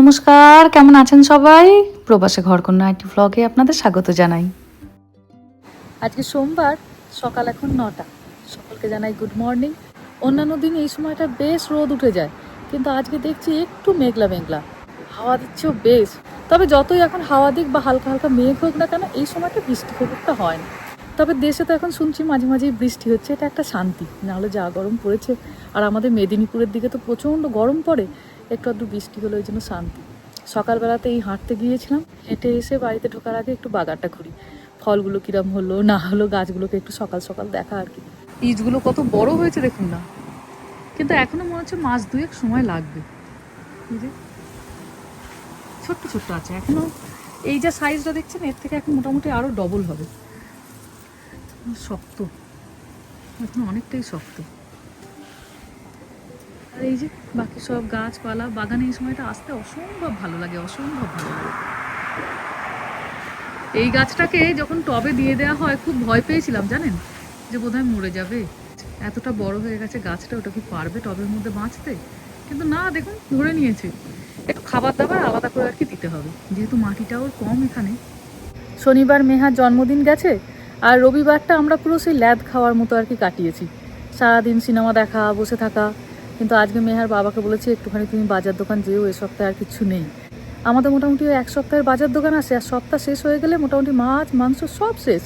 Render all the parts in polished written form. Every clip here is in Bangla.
নমস্কার, কেমন আছেন সবাই? প্রবাসে ঘরকন্যা আইটি ব্লগে আপনাদের স্বাগত জানাই। আজকে সোমবার, সকাল এখন 9টা। সকলকে জানাই গুড মর্নিং। অন্যান্য দিন এই সময়টা বেশ রোদ উঠে যায়, কিন্তু আজকে দেখছি একটু মেঘলা মেঘলা, হাওয়া দিচ্ছেও বেশ। তবে যতই এখন হাওয়া দিক বা হালকা হালকা মেঘ হোক না কেন, এই সময়টা বৃষ্টি খুব একটা হয় না। তবে দেশে তো এখন শুনছি মাঝে মাঝেই বৃষ্টি হচ্ছে, এটা একটা শান্তি। নাহলে যা গরম পড়েছে, আর আমাদের মেদিনীপুরের দিকে তো প্রচণ্ড গরম পড়ে, একটু আধটু বৃষ্টি হলো, ওই জন্য শান্তি। সকালবেলাতে এই হাঁটতে গিয়েছিলাম, হেঁটে এসে বাড়িতে ঢোকার আগে একটু বাগানটা ঘুরি, ফলগুলো কিরম হলো না হলো, গাছগুলোকে একটু সকাল সকাল দেখা আর কি। বীজগুলো কত বড় হয়েছে দেখুন না, কিন্তু এখনো মনে হচ্ছে মাস দুয়েক সময় লাগবে। এই যে ছোট্ট ছোট্ট আছে এখনো, এই যে সাইজটা দেখছেন এর থেকে এখন মোটামুটি আরো ডবল হবে। শক্ত, এখন অনেকটাই শক্ত। আর এই যে বাকি সব গাছপালা, বাগানে এই সময়টা আসতে অসম্ভব ভালো লাগে, অসম্ভব ভালো লাগে। এই গাছটাকে যখন টবে দিয়ে দেওয়া হয় খুব ভয় পেয়েছিলাম জানেন, যে বোধহয় মরে যাবে, এতটা বড় হয়ে গেছে গাছটা, ওটা কি পারবে টবের মধ্যে বাঁচতে? কিন্তু না, দেখুন ধরে নিয়েছে। একটু খাবার দাবার আলাদা করে আর কি দিতে হবে, যেহেতু মাটিটাও কম এখানে। শনিবার মেহার জন্মদিন গেছে, আর রবিবারটা আমরা পুরো সেই ল্যাদ খাওয়ার মতো আর কি কাটিয়েছি। সারাদিন সিনেমা দেখা, বসে থাকা। কিন্তু আজকে মেহার বাবাকে বলেছি একটুখানি তুমি বাজার দোকান যেও, এ সপ্তাহে আর কিছু নেই। আমাদের মোটামুটি এক সপ্তাহের বাজার দোকান আসে, আর সপ্তাহ শেষ হয়ে গেলে মোটামুটি মাছ মাংস সব শেষ।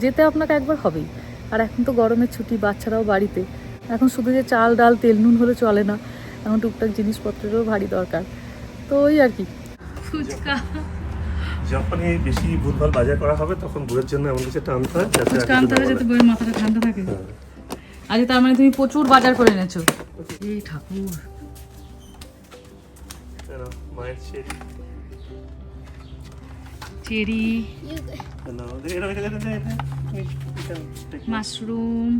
যেতে আপনাকে একবার হবেই। আর এখন তো গরমের ছুটি, বাচ্চারাও বাড়িতে। এখন শুধু যে চাল ডাল তেল নুন হলে চলে না, এখন টুকটাক জিনিসপত্রেরও ভারী দরকার। তো ওই আর কি, ফুচকা। যখনই বেশি ভুলভাল বাজার করা হবে তখন বইয়ের জন্য এমন কিছু একটা আনতে হয় ফুচকা আনতে হবে যাতে বইয়ের মাথাটা ঠান্ডা থাকে। আজ তার মানে তুমি প্রচুর বাজার করে এনেছো। এই ঠাকুর, মায়ের cherry, mushroom.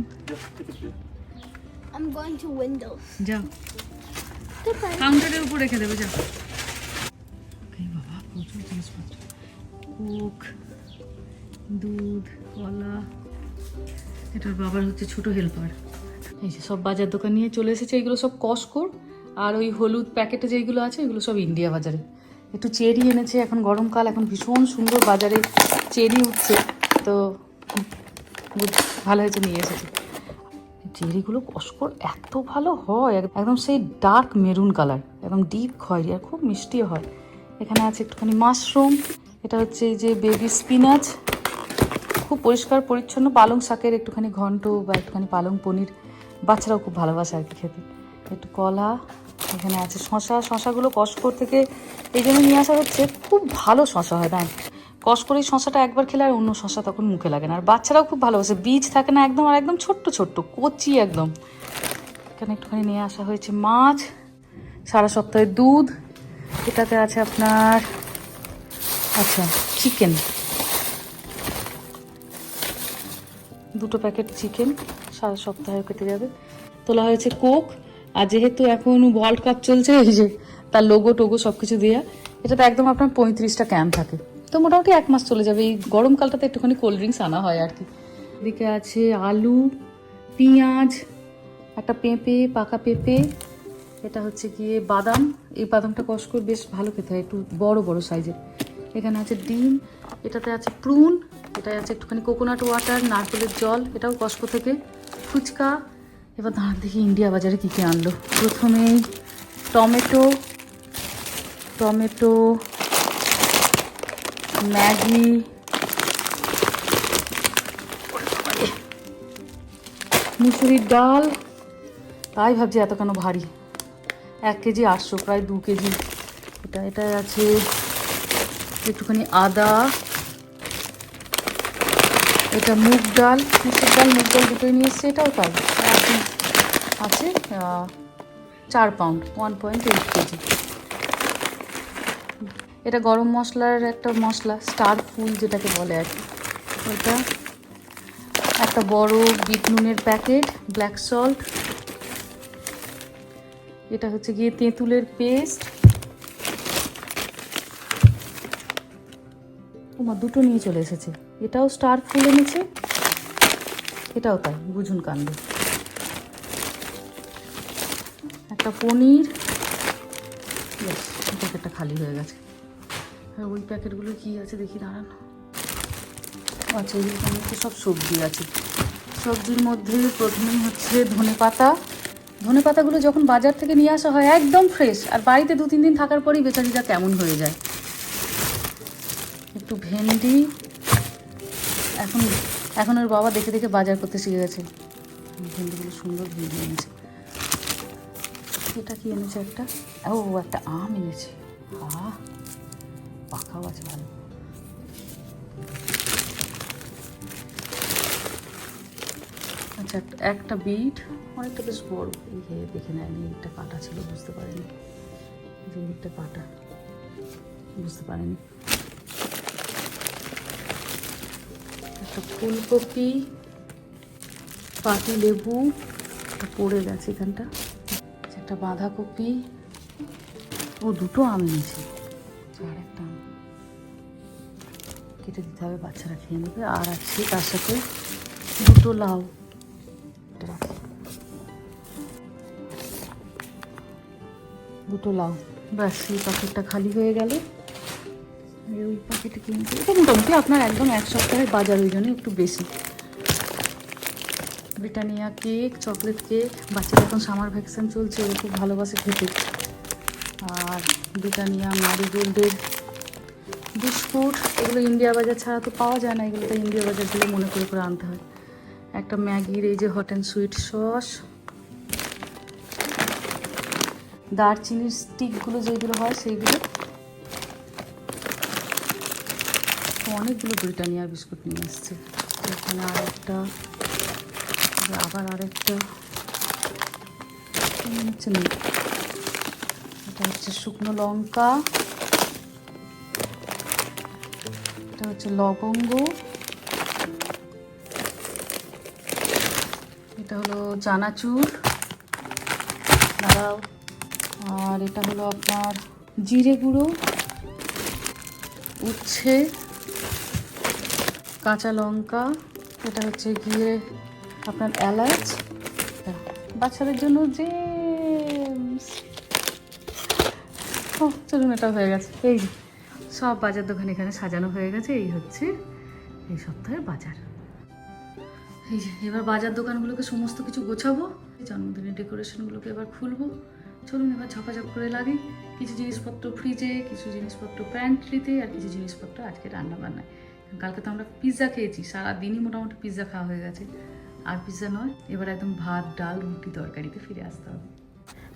I'm going to Windows. যাও, Goodbye. কাউন্টারের উপর রেখে দেবে, যাও। এই বাবা, প্রচুর জিনিসপত্র। কোক, দুধ, কলা। এটার বাবার হচ্ছে ছোট হেল্পার। এই যে সব বাজার দোকান নিয়ে চলে এসেছে, এগুলো সব কসকোর। আর ওই হলুদ প্যাকেটে যেগুলো আছে এগুলো সব ইন্ডিয়া বাজারে। একটু চেরি এনেছে, এখন গরমকাল, এখন ভীষণ সুন্দর বাজারে চেরি উঠছে, তো ভালো হয়েছে নিয়ে এসেছে। চেরিগুলো কসকোর এত ভালো হয়, একদম সেই ডার্ক মেরুন কালার, একদম ডিপ খয়েরি, আর খুব মিষ্টিও হয়। এখানে আছে একটুখানি মাশরুম, এটা হচ্ছে এই যে বেবি স্পিনাচ, খুব পরিষ্কার পরিচ্ছন্ন, পালং শাকের একটুখানি ঘন্ট বা একটুখানি পালং পনির, বাচ্চারাও খুব ভালোবাসে আর কি খেতে। একটু কলা, এখানে আছে শশা, শশাগুলো কসকোর থেকে এই জন্য নিয়ে আসা হচ্ছে, খুব ভালো শশা হয় না, কসকোর এই শশাটা একবার খেলে আর অন্য শশা তখন মুখে লাগে না। আর বাচ্চারাও খুব ভালোবাসে, বীজ থাকে না একদম, আর একদম ছোট্ট ছোট্ট কচি একদম। এখানে একটুখানি নিয়ে আসা হয়েছে মাছ, সারা সপ্তাহের দুধ, এটাতে আছে আপনার আচ্ছা চিকেন, 2 প্যাকেট চিকেন, সারা সপ্তাহে কেটে যাবে। তোলা হয়েছে কোক, আর যেহেতু এখন ওয়ার্ল্ড কাপ চলছে, এই যে তার লোগো টোগো সব কিছু দেওয়া, এটাতে একদম আপনার 35টা ক্যান থাকে, তো মোটামুটি 1 মাস চলে যাবে। এই গরমকালটাতে একটুখানি কোল্ড ড্রিঙ্কস আনা হয় আর কি। এদিকে আছে আলু, পেঁয়াজ, একটা পেঁপে, পাকা পেঁপে, এটা হচ্ছে গিয়ে বাদাম, এই বাদামটা কসকোর বেশ ভালো খেতে হয়, একটু বড় বড় সাইজের। এখানে আছে ডিম, এটাতে আছে প্রুন, এটাই আছে একটুখানি কোকোনাট ওয়াটার, নারকেলের জল, এটাও কসকো থেকে। ফুচকা, এবার দাঁড়ান দেখি ইন্ডিয়া বাজারে কী কী আনলো। প্রথমেই টমেটো, টমেটো, ম্যাগি, মুসুরির ডাল, তাই ভাবছি এত কেন ভারী, 1 কেজি 800, প্রায় 2 কেজি। এটা আছে একটুখানি আদা, এটা মুগ ডাল, মুসুর ডাল মুগ ডাল দুটোই নিয়ে এসছে, এটাও তাই একই আছে, 4 পাউন্ড, 1.8 কেজি। এটা গরম মশলার একটা মশলা, স্টার ফুল যেটাকে বলে আর কি, ওটা একটা বড় বিট নুনের প্যাকেট, ব্ল্যাক সল্ট, এটা হচ্ছে গিয়ে তেঁতুলের পেস্ট, ওমা 2টো নিয়ে চলে এসেছে, এটাও স্টার ফুল এনেছে, এটাও তাই, বুঝুন কাণ্ড। একটা পনির, ব্যাস প্যাকেটটা খালি হয়ে গেছে। আর ওই প্যাকেটগুলো কী আছে দেখি, দাঁড়ান। আচ্ছা, এখানে তো সব সবজি আছে। সবজির মধ্যে প্রথমেই হচ্ছে ধনে পাতাগুলো যখন বাজার থেকে নিয়ে আসা হয় একদম ফ্রেশ, আর বাড়িতে 2-3 দিন থাকার পরই বেচারিটা কেমন হয়ে যায়। একটু ভেন্ডি, এখন ওর বাবা দেখে দেখে বাজার করতে শিখে গেছে। ভেন্ডিগুলো সুন্দর ভেন্ডি এনেছে। এটা কি এনেছে? একটা একটা আম এনেছে। পাকাও আছে ভালো। আচ্ছা, একটা বিট, অনেকটা বেশ বড়। এই দেখে নেয়নি, একটা কাটা ছিল, বুঝতে পারিনি যে একটা কাটা, বুঝতে পারিনি। একটা ফুলকপি, পাতি লেবু পড়ে গেছে এখানটা, একটা বাঁধাকপি, দুটো আম এনেছি, আর একটা আম কেটে দিতে হবে, বাচ্চারা খেয়ে নেবে। আর আছে তার সাথে দুটো লাউ। ব্যাস, এই প্যাকেটটা খালি হয়ে গেল। ওই প্যাকেটে কিনতে এটা মোটামুটি আপনার একদম 1 সপ্তাহের বাজার, ওই জন্য একটু বেশি। ব্রিটানিয়া কেক, চকলেট কেক, বাচ্চারা এখন সামার ভ্যাকেশন চলছে, ওরা খুব ভালোবাসে খেতে। আর ব্রিটানিয়া মারিগোল্ডের বিস্কুট, এগুলো ইন্ডিয়া বাজার ছাড়া তো পাওয়া যায় না, এগুলো তো ইন্ডিয়া বাজার থেকে মনে করে করে আনতে হয়। একটা ম্যাগির এই যে হট অ্যান্ড সুইট সস, দারচিনির স্টিকগুলো যেগুলো হয় সেইগুলো, অনেকগুলো ব্রিটানিয়ার বিস্কুট নিয়ে এসছে। এখানে আরেকটা, আবার আরেকটা হচ্ছে নেই। এটা হচ্ছে শুকনো লঙ্কা, এটা হচ্ছে লবঙ্গ, এটা হলো চানাচুর, দাঁড়াও, আর এটা হলো আপনার জিরে গুঁড়ো, উচ্ছে, কাঁচা লঙ্কা, এটা হচ্ছে গিয়ে আপনার এলাচ, বাচ্চাদের জন্য যে চলুন, এটা হয়ে গেছে। এই সব বাজার দোকান এখানে সাজানো হয়ে গেছে। এই হচ্ছে এই সপ্তাহের বাজার। এই যে এবার বাজার দোকানগুলোকে সমস্ত কিছু গোছাবো, জন্মদিনের ডেকোরেশনগুলোকে এবার খুলবো। চলুন এবার ঝপাঝপ করে লাগি। কিছু জিনিসপত্র ফ্রিজে, কিছু জিনিসপত্র প্যান্ট্রিতে, আর কিছু জিনিসপত্র আজকে রান্না বান্নায়। কালকে তো আমরা পিৎজা খেয়েছি, সারাদিনই মোটামুটি পিৎজা খাওয়া হয়ে গেছে। আর পিৎজা নয়, এবার একদম ভাত, ডাল, রুটি, তরকারিতে ফিরে আসতে হবে।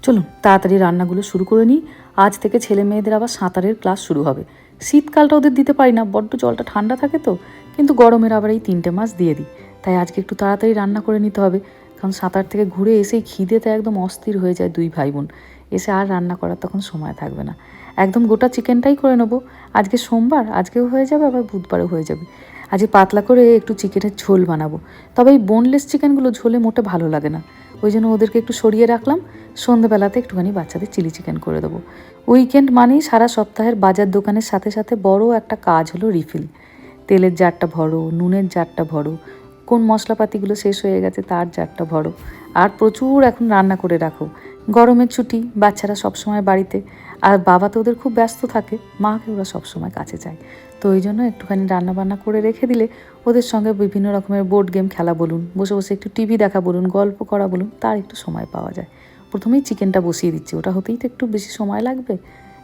চলুন তাড়াতাড়ি রান্নাগুলো শুরু করে নিই। আজ থেকে ছেলে মেয়েদের আবার সাঁতারের ক্লাস শুরু হবে। শীতকালটা ওদের দিতে পারি না, বড্ড জলটা ঠান্ডা থাকে তো, কিন্তু গরমের আবার এই 3টে মাস দিয়ে দিই। তাই আজকে একটু তাড়াতাড়ি রান্না করে নিতে হবে, কারণ সাঁতার থেকে ঘুরে এসেই খিদেতে একদম অস্থির হয়ে যায় 2 ভাই বোন। এসে আর রান্না করার তখন সময় থাকবে না, একদম গোটা চিকেনটাই করে নেবো। আজকে সোমবার, আজকেও হয়ে যাবে, আবার বুধবারও হয়ে যাবে। আজকে পাতলা করে একটু চিকেনের ঝোল বানাবো, তবে এই বোনলেস চিকেনগুলো ঝোলে মোটে ভালো লাগে না, ওই জন্য ওদেরকে একটু সরিয়ে রাখলাম। সন্ধ্যাবেলাতে একটুখানি বাচ্চাদের চিলি চিকেন করে দেবো। উইকেন্ড মানেই সারা সপ্তাহের বাজার দোকানের সাথে সাথে বড় একটা কাজ হলো রিফিল। তেলের জারটা ভরো, নুনের জারটা ভরো, কোন মশলাপাতিগুলো শেষ হয়ে গেছে তার জারটা ভরো, আর প্রচুর এখন রান্না করে রাখো। গরমের ছুটি, বাচ্চারা সবসময় বাড়িতে, আর বাবা তো ওদের খুব ব্যস্ত থাকে, মাকে ওরা সবসময় কাছে চায়। তো ওই জন্য একটুখানি রান্নাবান্না করে রেখে দিলে ওদের সঙ্গে বিভিন্ন রকমের বোর্ড গেম খেলা বলুন, বসে বসে একটু টিভি দেখা বলুন, গল্প করা বলুন, তার একটু সময় পাওয়া যায়। প্রথমেই চিকেনটা বসিয়ে দিচ্ছি, ওটা হতেই তো একটু বেশি সময় লাগবে।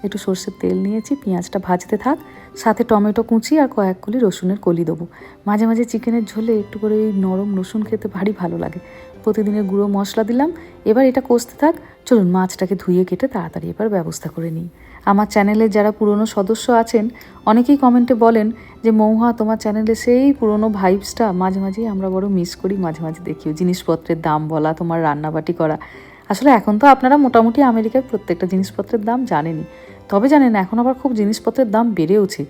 একটু সর্ষের তেল নিয়েছি, পেঁয়াজটা ভাজতে থাক, সাথে টমেটো কুচি আর কয়েক কলি রসুনের কলি দেবো। মাঝে মাঝে চিকেনের ঝোলে একটু করে এই নরম রসুন খেতে ভারী ভালো লাগে। প্রতিদিনের গুঁড়ো মশলা দিলাম, এবার এটা কষতে থাক। চলুন মাছটাকে ধুয়ে কেটে তাড়াতাড়ি এবার ব্যবস্থা করে নিই। আমার চ্যানেলের যারা পুরনো সদস্য আছেন, অনেকেই কমেন্টে বলেন যে মৌহা, তোমার চ্যানেলে সেই পুরনো ভাইবসটা মাঝে মাঝেই আমরা বড় মিস করি, মাঝে মাঝে দেখিও, জিনিসপত্রের দাম বলা, তোমার রান্নাবাটি করা। আসলে এখন তো আপনারা মোটামুটি আমেরিকার প্রত্যেকটা জিনিসপত্রের দাম জানেনই, তবে জানেন এখন আবার খুব জিনিসপত্রের দাম বেড়েওছে।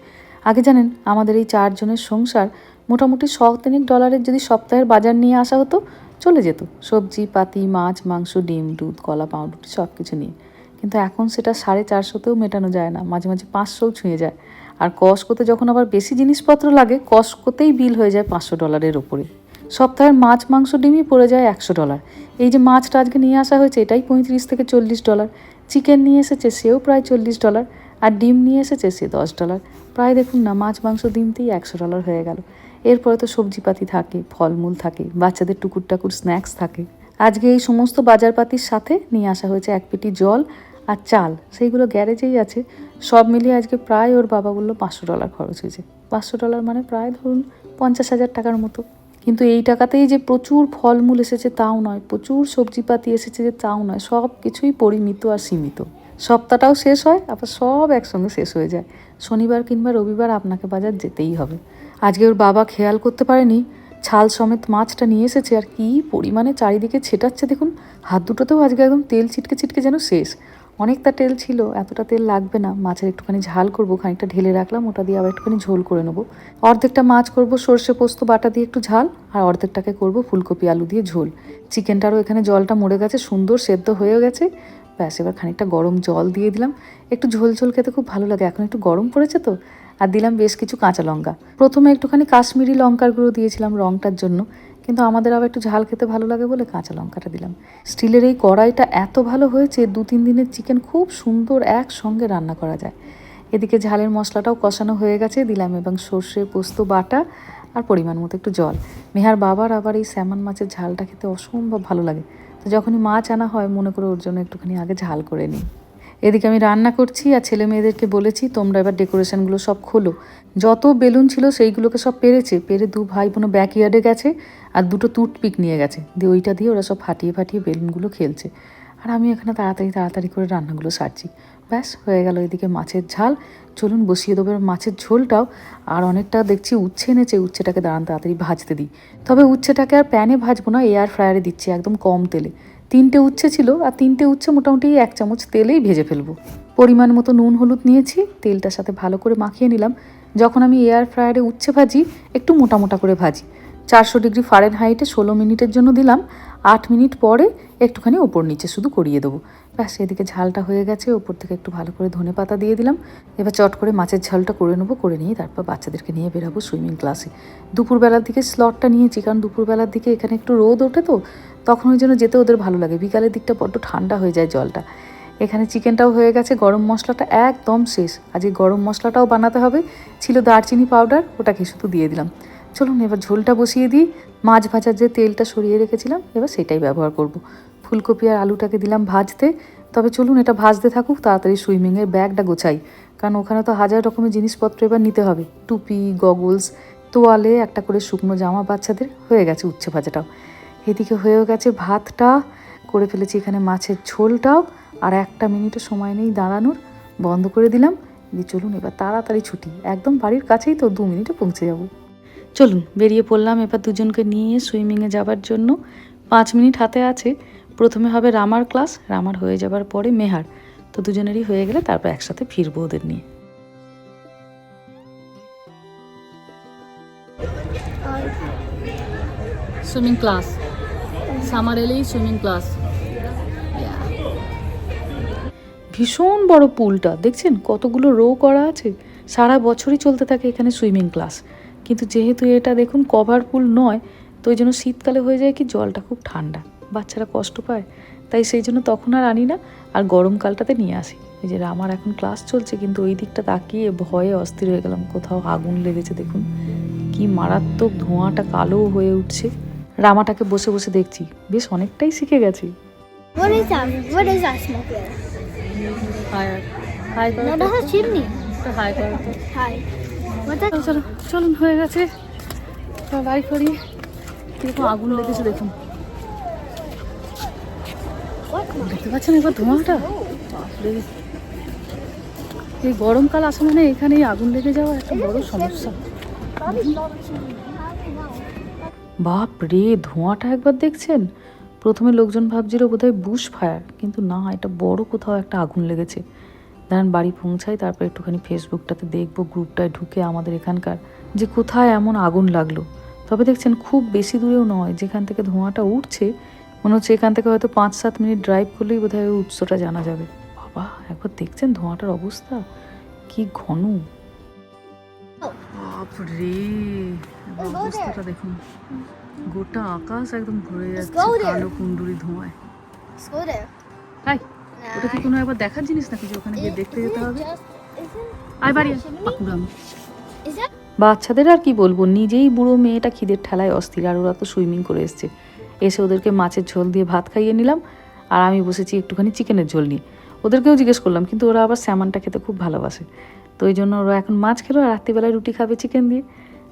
আগে জানেন আমাদের এই 4 জনের সংসার মোটামুটি $100 যদি সপ্তাহের বাজার নিয়ে আসা হতো চলে যেত, সবজি পাতি, মাছ মাংস, ডিম দুধ, কলা পাউরুটি সব কিছু নিয়ে। কিন্তু এখন সেটা 450তেও মেটানো যায় না, মাঝে মাঝে 500ও ছুঁয়ে যায়। আর কস্টকোতে যখন আবার বেশি জিনিসপত্র লাগে, কস্টকোতেই বিল হয়ে যায় $500 ওপরে। সপ্তাহের মাছ মাংস ডিমই পড়ে যায় $100। এই যে মাছটা আজকে নিয়ে আসা হয়েছে এটাই $35 থেকে $40। চিকেন নিয়ে এসেছে সেও প্রায় $40, আর ডিম নিয়ে এসেছে সে $10। প্রায় দেখুন না, মাছ মাংস ডিমতেই $100 হয়ে গেল। এরপরে তো সবজিপাতি থাকে, ফলমূল থাকে, বাচ্চাদের টুকুর টাকুর স্ন্যাক্স থাকে। আজকে এই সমস্ত বাজারপাতির সাথে নিয়ে আসা হয়েছে 1 পেটি জল আর চাল, সেইগুলো গ্যারেজেই আছে। সব মিলিয়ে আজকে প্রায় ওর বাবা বললো $500 খরচ হয়েছে। $500 মানে প্রায় ধরুন 50,000 টাকার মতো। কিন্তু এই টাকাতেই যে প্রচুর ফলমূল এসেছে তাও নয়, প্রচুর সবজিপাতি এসেছে যে তাও নয়, সব কিছুই পরিমিত আর সীমিত। সপ্তাহটাও শেষ হয়, আবার সব একসঙ্গে শেষ হয়ে যায়। শনিবার কিংবা রবিবার আপনাকে বাজার যেতেই হবে। আজকে ওর বাবা খেয়াল করতে পারেনি ছাল সমেত মাছটা নিয়ে এসেছে, আর কি পরিমাণে চারিদিকে ছেটাচ্ছে দেখুন। হাত দুটোতেও আজকে একদম তেল ছিটকে ছিটকে যেন শেষ। অনেকটা তেল ছিল, এতটা তেল লাগবে না, মাছের একটুখানি ঝাল করব, খানিকটা ঢেলে রাখলাম, ওটা দিয়ে আবার একটুখানি ঝোল করে নেবো। অর্ধেকটা মাছ করব সর্ষে পোস্ত বাটা দিয়ে একটু ঝাল, আর অর্ধেকটাকে করব ফুলকপি আলু দিয়ে ঝোল। চিকেনটারও এখানে জলটা মরে গেছে, সুন্দর সেদ্ধ হয়ে গেছে। ব্যাস, এবার খানিকটা গরম জল দিয়ে দিলাম। একটু ঝোল ঝোল খেতে খুব ভালো লাগে, এখন একটু গরম পড়েছে তো। আর দিলাম বেশ কিছু কাঁচা লঙ্কা। প্রথমে একটুখানি কাশ্মীরি লঙ্কার গুঁড়ো দিয়েছিলাম রঙটার জন্য, কিন্তু আমাদের আবার একটু ঝাল খেতে ভালো লাগে বলে কাঁচা লঙ্কাটা দিলাম। স্টিলের এই কড়াইটা এত ভালো হয়েছে, 2-3 দিনের চিকেন খুব সুন্দর একসঙ্গে রান্না করা যায়। এদিকে ঝালের মশলাটাও কষানো হয়ে গেছে, দিলাম এবং সর্ষে পোস্ত বাটা আর পরিমাণ মতো একটু জল। মেহার বাবার আবার এই স্যামন মাছের ঝালটা খেতে অসম্ভব ভালো লাগে, তো যখনই মাছ আনা হয় মনে করে ওর জন্য একটুখানি আগে ঝাল করে নিই। এদিকে আমি রান্না করছি আর ছেলে মেয়েদেরকে বলেছি তোমরা এবার ডেকোরেশনগুলো সব খোলো। যত বেলুন ছিল সেইগুলোকে সব পেরে 2 ভাই বোন ব্যাকইয়ার্ডে গেছে আর 2টো টুথপিক নিয়ে গেছে, দিয়ে ওইটা দিয়ে ওরা সব ফাটিয়ে ফাটিয়ে বেলুনগুলো খেলছে। আর আমি এখানে তাড়াতাড়ি করে রান্নাগুলো সারছি। ব্যাস হয়ে গেল এদিকে মাছের ঝাল। চলুন বসিয়ে দেবো মাছের ঝোলটাও। আর অনেকটা দেখছি উচ্ছে এনেছে, উচ্ছেটাকে তাড়াতাড়ি ভাজতে দিই। তবে উচ্ছেটাকে আর প্যানে ভাজবো না, এয়ার ফ্রায়ারে দিচ্ছি একদম কম তেলে। 3টে উচ্ছে ছিল, আর 3টে উচ্ছে মোটামুটি 1 চামচ তেলেই ভেজে ফেলবো। পরিমাণ মতো নুন হলুদ নিয়েছি, তেলটার সাথে ভালো করে মাখিয়ে নিলাম। যখন আমি এয়ার ফ্রায়ারে উচ্ছে ভাজি একটু মোটা মোটা করে ভাজি। 400 ডিগ্রি ফারেনহাইটে 16 মিনিটের জন্য দিলাম। 8 মিনিট পরে একটুখানি ওপর নিচে শুধু করিয়ে দেবো। ব্যাস, এদিকে ঝালটা হয়ে গেছে, ওপর থেকে একটু ভালো করে ধনেপাতা দিয়ে দিলাম। এবার চট করে মাছের ঝালটা করে নেবো, করে নিয়ে তারপর বাচ্চাদেরকে নিয়ে বেরাবো সুইমিং ক্লাসে। দুপুরবেলার দিকে স্লটটা নিয়েছি, কারণ দুপুরবেলার দিকে এখানে একটু রোদ ওঠে তো, তখন ওই জন্য যেতে ওদের ভালো লাগে। বিকালের দিকটা বড্ড ঠান্ডা হয়ে যায় জলটা। এখানে চিকেনটাও হয়ে গেছে, গরম মশলাটা একদম শেষ। আজ এই গরম মশলাটাও বানাতে হবে, ছিল দারচিনি পাউডার, ওটাকে শুধু দিয়ে দিলাম। চলুন এবার ঝোলটা বসিয়ে দিই। মাছ ভাজার যে তেলটা সরিয়ে রেখেছিলাম এবার সেটাই ব্যবহার করব। ফুলকপি আর আলুটাকে দিলাম ভাজতে। তবে চলুন এটা ভাজতে থাকুক, তাড়াতাড়ি সুইমিংয়ের ব্যাগটা গোছাই, কারণ ওখানে তো হাজার রকমের জিনিসপত্র এবার নিতে হবে। টুপি, গগলস, তোয়ালে, একটা করে শুকনো জামা বাচ্চাদের। হয়ে গেছে উচ্ছে ভাজাটাও, এদিকে হয়েও গেছে ভাতটা, করে ফেলেছি এখানে মাছের ঝোলটাও। আর 1 মিনিটও সময় নেই দাঁড়ানোর, বন্ধ করে দিলাম। চলুন এবার তাড়াতাড়ি ছুটি, একদম বাড়ির কাছেই তো, 2 মিনিটে পৌঁছে যাব। চলুন বেরিয়ে পড়লাম এবার দুজনকে নিয়ে সুইমিংয়ে যাবার জন্য। 5 মিনিট হাতে আছে। প্রথমে হবে রামার ক্লাস, রামার হয়ে যাবার পরে মেহার, তো দুজনেরই হয়ে গেলে তারপর একসাথে ফিরবো ওদের নিয়ে। সুইমিং ক্লাস, সামার এলেই সুইমিং ক্লাস। ভীষণ বড় পুলটা দেখছেন, কতগুলো রো করা আছে। সারা বছরই চলতে থাকে এখানে সুইমিং ক্লাস, কিন্তু যেহেতু এটা দেখুন কভার পুল নয়, তো ওই জন্য শীতকালে হয়ে যায় কি জলটা খুব ঠান্ডা, বাচ্চারা কষ্ট পায়, তাই সেই জন্য তখন আর আনি না, আর গরমকালটাতে নিয়ে আসি। এই যে আমার এখন ক্লাস চলছে, কিন্তু ওই দিকটা তাকিয়ে ভয়ে অস্থির হয়ে গেলাম, কোথাও আগুন লেগেছে দেখুন, কি মারাত্মক ধোঁয়াটা কালো হয়ে উঠছে। রামাটাকে বসে বসে দেখছি, বেশ অনেকটাই শিখে গেছি। What is that? What is that smoke there? Hi No, that's a chimney. Hi করো। Hi. What's that? চলো চলুন হয়ে গেছে, বাড়ি করি। দেখুন আগুন লেগেছে দেখুন, দেখতে পাচ্ছেন একবার ধোঁয়াটা। এই গরমকাল আসে মানে এখানে আগুন লেগে যাওয়া একটা বড় সমস্যা। বাপ রে, ধোঁয়াটা একবার দেখছেন। প্রথমে লোকজন ভাবছিল বোধহয় বুশ ফায়ার, কিন্তু না, এটা বড় কোথাও একটা আগুন লেগেছে। দাঁড়ান বাড়ি পৌঁছাই, তারপর একটুখানি ফেসবুকটাতে দেখবো, গ্রুপটায় ঢুকে আমাদের এখানকার, যে কোথায় এমন আগুন লাগলো। তবে দেখছেন খুব বেশি দূরেও নয়, যেখান থেকে ধোঁয়াটা উঠছে মনে হচ্ছে এখান থেকে হয়তো 5-7 মিনিট ড্রাইভ করলেই বোধহয় ওই উৎসটা জানা যাবে। বাবা একবার দেখছেন ধোঁয়াটার অবস্থা কি ঘন। বাপ রে, অবস্থাটা দেখুন, গোটা আকাশ একদম ভরে যাচ্ছে go there. কালো কুণ্ডুরি ধোঁয়ায়। Let's go there. তাই ওটা কি কোনো একবার দেখার জিনিস নাকি যে ওখানে গিয়ে দেখতে যেতে হবে? আয় বাড়ি আয়, পাকুড়াম। Is that? বাচ্চাদের আর কি বলবো, নিজেই বুড়ো মেয়েটা খিদের ঠেলায় অস্থির, আর ওরা তো সুইমিং করে এসছে। এসে ওদেরকে মাছের ঝোল দিয়ে ভাত খাইয়ে নিলাম, আর আমি বসেছি একটুখানি চিকেনের ঝোল নিয়ে। ওদেরকেও জিজ্ঞেস করলাম, কিন্তু ওরা আবার স্যামনটা খেতে খুব ভালোবাসে, তো ওই জন্য ওরা এখন মাছ খেলো, আর রাত্রিবেলায় রুটি খাবে চিকেন দিয়ে।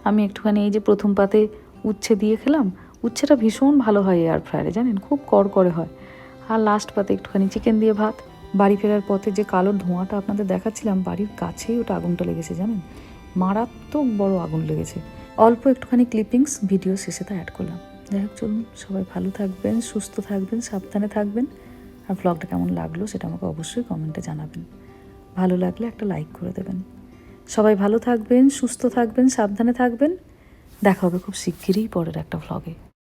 আমি একটুখানি এই যে প্রথম পাতে উচ্ছে দিয়ে খেলাম, উচ্ছেটা ভীষণ ভালো হয় এয়ার ফ্রায়ারে, জানেন, খুব কড়কড়ে হয়। আর লাস্ট পাতে একটুখানি চিকেন দিয়ে ভাত। বাড়ি ফেরার পথে যে কালো ধোঁয়াটা আপনাদের দেখাচ্ছিলাম, বাড়ির কাছেই ওটা আগুনটা লেগেছে, জানেন, মারাত্মক বড় আগুন লেগেছে। অল্প একটুখানি ক্লিপিংস ভিডিও শেষে তা অ্যাড করলাম। যাই হোক, চলুন, সবাই ভালো থাকবেন, সুস্থ থাকবেন, সাবধানে থাকবেন। আর ব্লগটা কেমন লাগলো সেটা আমাকে অবশ্যই কমেন্টে জানাবেন। ভালো লাগলে একটা লাইক করে দেবেন। সবাই ভালো থাকবেন, সুস্থ থাকবেন, সাবধানে থাকবেন। দেখা হবে খুব শিগগিরই পরের একটা ব্লগে।